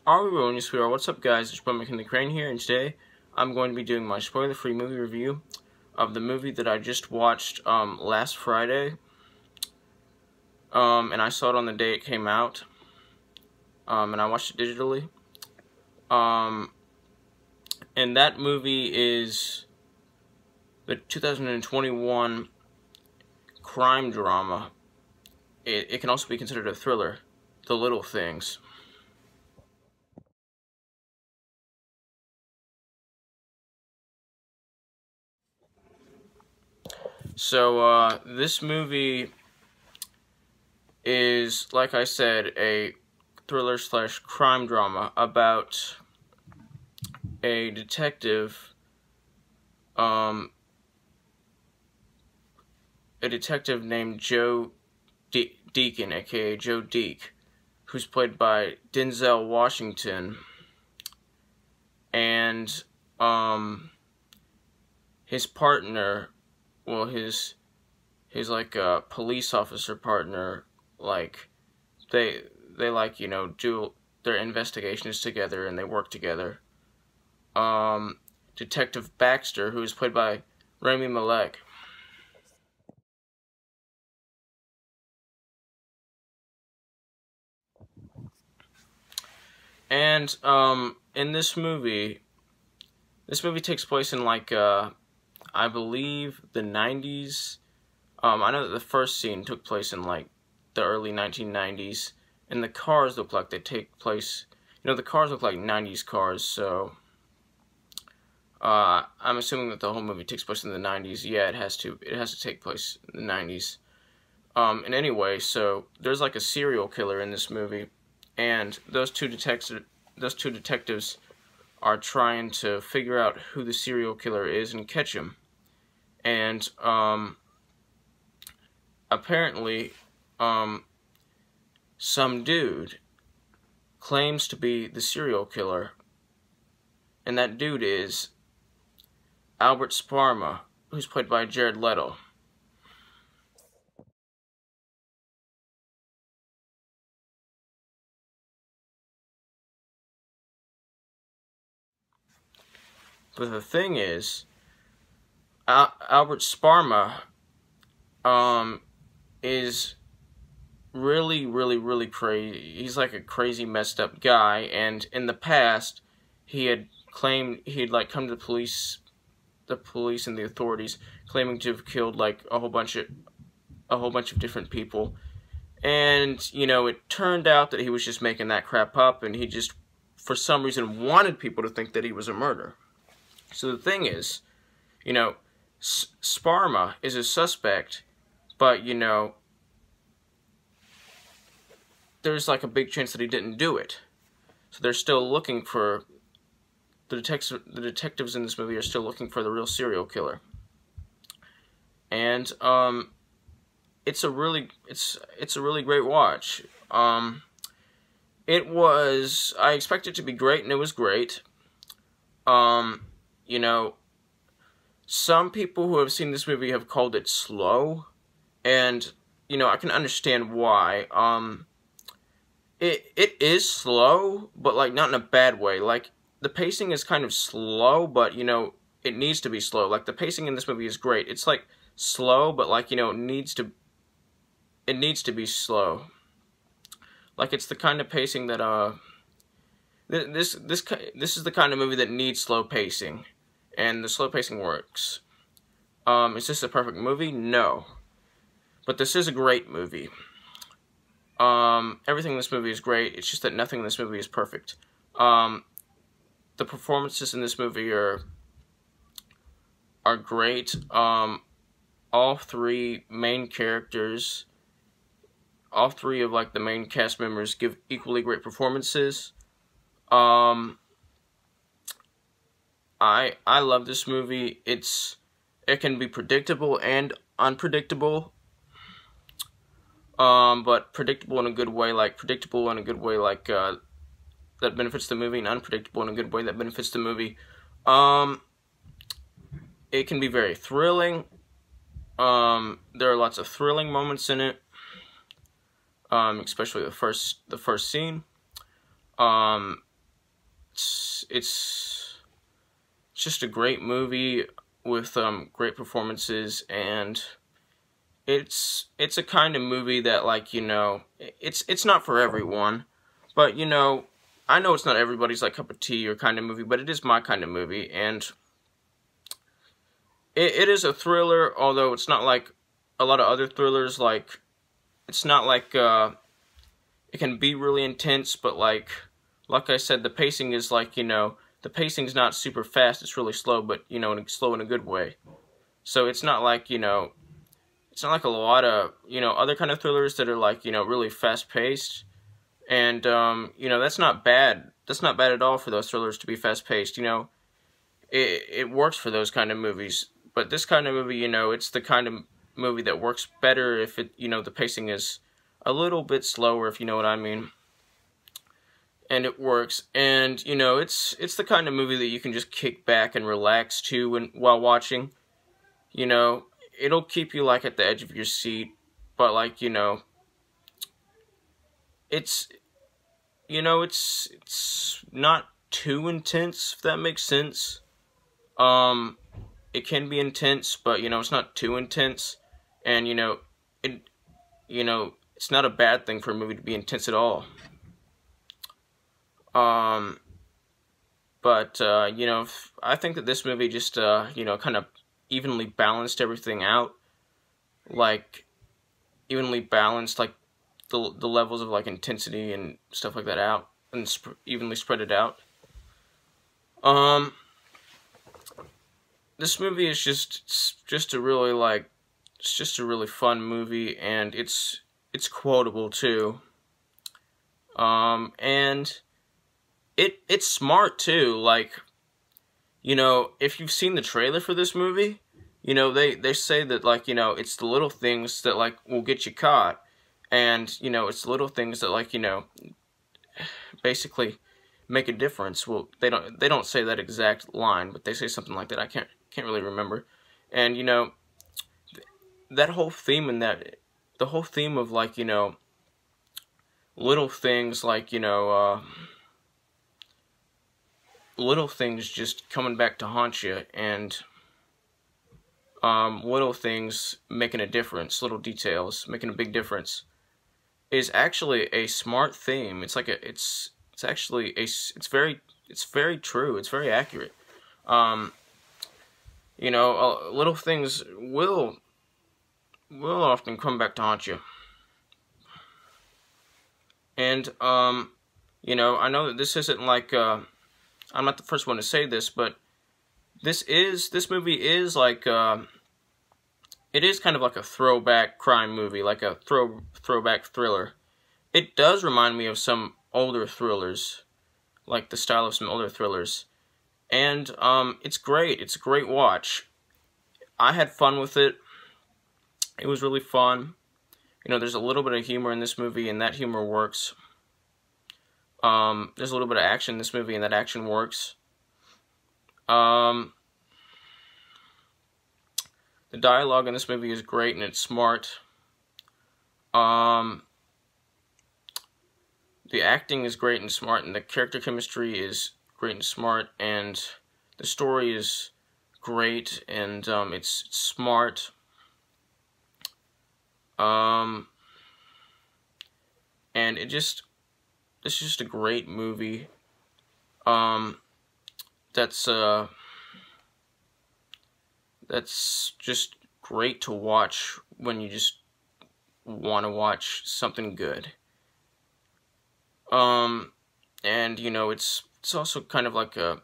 Alright, sweetheart, what's up guys, it's McKinley Crain here, and today I'm going to be doing my spoiler-free movie review of the movie that I just watched last Friday. And I saw it on the day it came out, and I watched it digitally. And that movie is the 2021 crime drama. It can also be considered a thriller, The Little Things. So, this movie is, like I said, a thriller/crime drama about a detective, named Joe Deacon, aka Joe Deak, who's played by Denzel Washington, and, his partner, well, his like police officer partner, like they like, you know, do their investigations together and they work together. Detective Baxter, who is played by Rami Malek. And in this movie takes place in like I believe the 90s. I know that the first scene took place in like the early 1990s, and the cars look like they take place, you know, the cars look like 90s cars, so I'm assuming that the whole movie takes place in the 90s. Yeah, it has to take place in the 90s. And anyway, so there's like a serial killer in this movie, and those two detectives are trying to figure out who the serial killer is and catch him. And apparently some dude claims to be the serial killer, and that dude is Albert Sparma, who's played by Jared Leto. But the thing is, Albert Sparma is really crazy. He's like a crazy, messed up guy, and in the past he had claimed he'd like come to the police and the authorities, claiming to have killed like a whole bunch of different people. And, you know, it turned out that he was just making that crap up, and he just, for some reason, wanted people to think that he was a murderer. So the thing is, you know, Sparma is a suspect, but, you know, there's like a big chance that he didn't do it. So they're still looking for, the detectives in this movie are still looking for the real serial killer. And, it's a really great watch. I expected it to be great, and it was great. You know, some people who have seen this movie have called it slow, and, you know, I can understand why. It is slow, but, like, not in a bad way. Like, the pacing is kind of slow, but, you know, it needs to be slow. Like, the pacing in this movie is great. It's, like, slow, but, like, you know, it needs to be slow. Like, it's the kind of pacing that, this is the kind of movie that needs slow pacing, and the slow pacing works. Is this a perfect movie? No. But this is a great movie. Everything in this movie is great, it's just that nothing in this movie is perfect. The performances in this movie are great. All three main characters, all three of like the main cast members give equally great performances. I love this movie. It can be predictable and unpredictable. But predictable in a good way, like that benefits the movie, and unpredictable in a good way that benefits the movie. It can be very thrilling. There are lots of thrilling moments in it. Especially the first scene. it's just a great movie with great performances, and it's a kind of movie that, like, you know, it's not for everyone, but, you know, I know it's not everybody's like cup of tea or kind of movie, but it is my kind of movie, and it is a thriller, although it's not like a lot of other thrillers. Like, it's not like it can be really intense, but like I said, the pacing is like, you know, the pacing's not super fast, it's really slow, but, you know, slow in a good way. So it's not like, you know, it's not like a lot of, you know, other kind of thrillers that are like, you know, really fast paced. And you know, that's not bad. That's not bad at all for those thrillers to be fast paced, you know. It works for those kind of movies. But this kind of movie, you know, it's the kind of movie that works better if it, you know, the pacing is a little bit slower, if you know what I mean. And it works. And, you know, it's the kind of movie that you can just kick back and relax to while watching. You know, it'll keep you, like, at the edge of your seat, but, like, you know, it's, you know, it's not too intense, if that makes sense. It can be intense, but, you know, it's not too intense, and, you know, it's not a bad thing for a movie to be intense at all. But, you know, I think that this movie just, you know, kind of evenly balanced everything out. Like, evenly balanced, like, the levels of, like, intensity and stuff like that out, and evenly spread it out. This movie is just a really, like, it's just a really fun movie, and it's quotable too. And it's smart too. Like, you know, if you've seen the trailer for this movie, you know, they say that, like, you know, it's the little things that, like, will get you caught. And, you know, it's the little things that, like, you know, basically make a difference. Well, they don't say that exact line, but they say something like that. I can't really remember. And, you know, that whole theme and the whole theme of, like, you know, little things, like, you know, little things just coming back to haunt you, and little things making a difference, little details making a big difference, is actually a smart theme. It's like it's actually it's very true. It's very accurate. You know, little things will often come back to haunt you. And you know, I know that this isn't like I'm not the first one to say this, but this movie is like it is kind of like a throwback crime movie, like a throwback thriller. It does remind me of some older thrillers, like the style of some older thrillers. And it's great. It's a great watch. I had fun with it. It was really fun. You know, there's a little bit of humor in this movie, and that humor works. There's a little bit of action in this movie, and that action works. The dialogue in this movie is great, and it's smart. The acting is great and smart, and the character chemistry is great and smart, and the story is great, and it's smart. And it's just a great movie. That's just great to watch when you just want to watch something good. And, you know, it's also kind of like a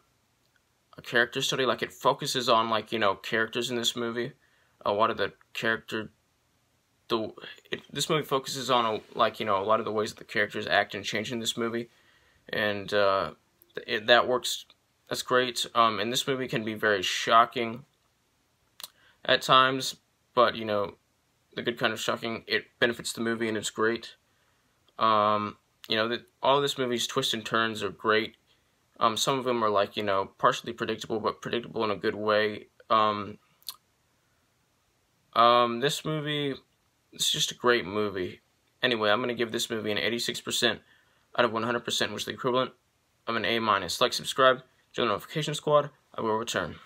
character study. Like, it focuses on, like, you know, characters in this movie. A lot of the this movie focuses on, like, you know, a lot of the ways that the characters act and change in this movie. And, that works. That's great. And this movie can be very shocking at times, but, you know, the good kind of shocking. It benefits the movie, and it's great. You know, all of this movie's twists and turns are great. Some of them are, like, you know, partially predictable, but predictable in a good way. This movie, it's just a great movie. Anyway, I'm going to give this movie an 86% out of 100%, which is the equivalent of an A-. Like, subscribe, join the notification squad. I will return.